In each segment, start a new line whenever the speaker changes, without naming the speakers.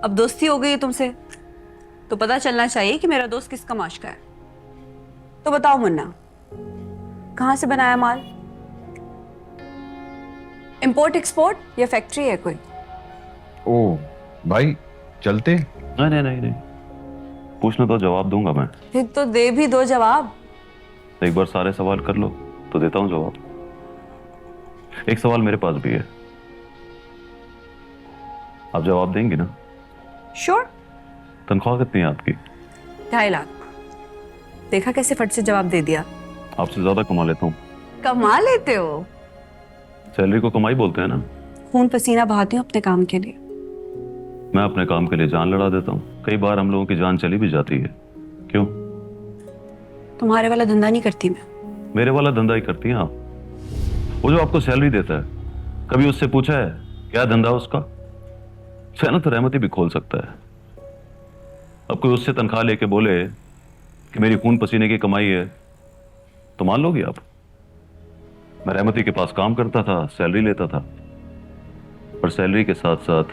अब दोस्ती हो गई है तुमसे तो पता चलना चाहिए कि मेरा दोस्त किस कमाश का है। तो बताओ मुन्ना, कहाँ से बनाया माल? इंपोर्ट एक्सपोर्ट या फैक्ट्री है कोई?
ओ भाई, चलते?
नहीं नहीं नहीं नहीं, पूछना तो जवाब दूंगा मैं।
फिर तो दे भी दो जवाब।
एक बार सारे सवाल कर लो तो देता हूं जवाब। एक सवाल मेरे पास भी है, आप जवाब देंगी ना?
श्योर।
तनख्वाह कितनी है आपकी?
2.5 लाख। देखा कैसे फट से जवाब दे दिया।
आपसे ज्यादा कमा लेता हूँ।
कमा लेते हो?
सैलरी को कमाई बोलते हैं ना।
खून पसीना बहाती हूँ अपने काम के लिए।
मैं अपने काम के लिए जान लड़ा देता हूँ, कई बार हम लोगों की जान चली भी जाती है। क्यों?
तुम्हारे वाला धंधा नहीं करती मैं।
मेरे वाला धंधा ही करती हैं आप। वो जो आपको सैलरी देता है, कभी उससे पूछा है क्या धंधा उसका? सेहनत रहमती भी खोल सकता है। अब कोई उससे तनख्वाह लेके बोले कि मेरी खून पसीने की कमाई है तो मान लोगे आप? मैं रहमती के पास काम करता था, सैलरी लेता था, पर सैलरी के साथ साथ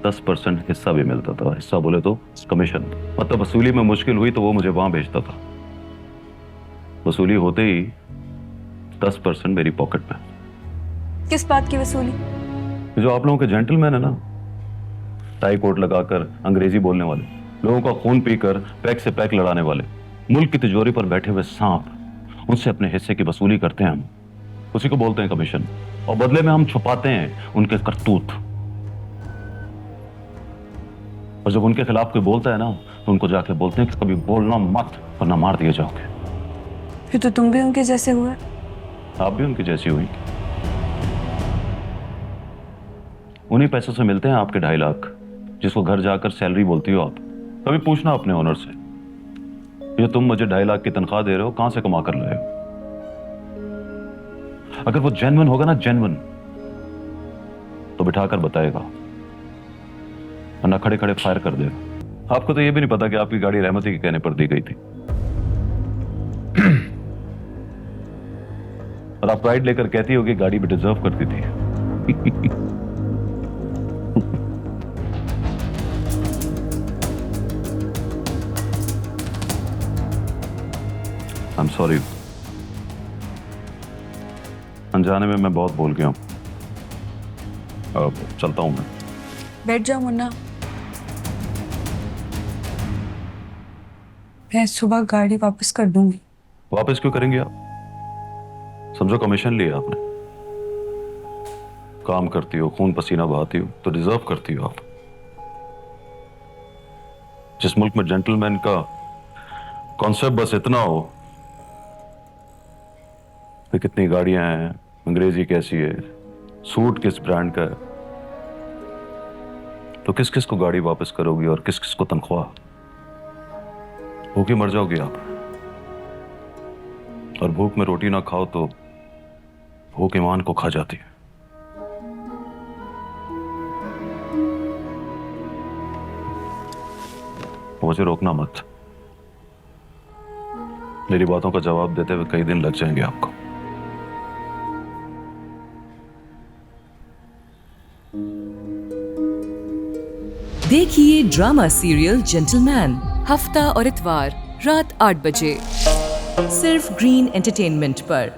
10% हिस्सा भी मिलता था। हिस्सा बोले तो कमीशन। मतलब वसूली में मुश्किल हुई तो वो मुझे वहां भेजता था। वसूली होते ही 10% मेरी पॉकेट में।
किस बात की वसूली?
जो आप लोगों के जेंटलमैन है ना, टाई कोट लगाकर अंग्रेजी बोलने वाले, लोगों का खून पीकर पैक से पैक लड़ाने वाले, मुल्क की तिजोरी पर बैठे हुए सांप, उनसे अपने हिस्से की वसूली करते हैं हम। उसी को बोलते हैं कमीशन। और बदले में हम छुपाते हैं उनके करतूत। और जब उनके खिलाफ कोई बोलता है ना, तो उनको जाके बोलते हैं कि कभी बोलना मत वरना मार दिए जाओगे।
फिर तो तुम भी उनके जैसे हुए।
आप भी उनकी जैसी हुई। उन्हीं पैसों से मिलते हैं आपके 2.5 लाख, जिसको घर जाकर सैलरी बोलती हो आप। कभी पूछना अपने ओनर से, ये तुम मुझे 2.5 लाख की तनख्वाह दे रहे हो, कहां से कमा कर लाए हो? अगर वो जेन्युइन होगा ना, जेन्युइन, तो बिठाकर बताएगा, वरना खड़े खड़े फायर कर देगा। आपको तो ये भी नहीं पता कि आपकी गाड़ी रहमती के कहने पर दी गई थी। और आप प्राइड लेकर कहती हो कि गाड़ी भी डिजर्व करती थी। आई एम सॉरी, अनजाने में मैं बहुत बोल गया हूं। अब चलता हूं मैं।
बैठ जाओ मुन्ना, मैं सुबह गाड़ी वापस कर दूंगी।
वापस क्यों करेंगे आप? समझो कमीशन लिया आपने, काम करती हो, खून पसीना बहाती हो, तो डिजर्व करती हो आप। जिस मुल्क में जेंटलमैन का कॉन्सेप्ट बस इतना हो कि कितनी गाड़ियां हैं, अंग्रेजी कैसी है, सूट किस ब्रांड का है, तो किस किस को गाड़ी वापस करोगी और किस किस को तनख्वाह? भूखी मर जाओगी आप। और भूख में रोटी ना खाओ तो भूख ईमान को खा जाती है। मुझे रोकना मत। मेरी बातों का जवाब देते हुए कई दिन लग जाएंगे आपको।
देखिए ड्रामा सीरियल जेंटलमैन हफ्ता और इतवार रात 8 बजे सिर्फ ग्रीन एंटरटेनमेंट पर।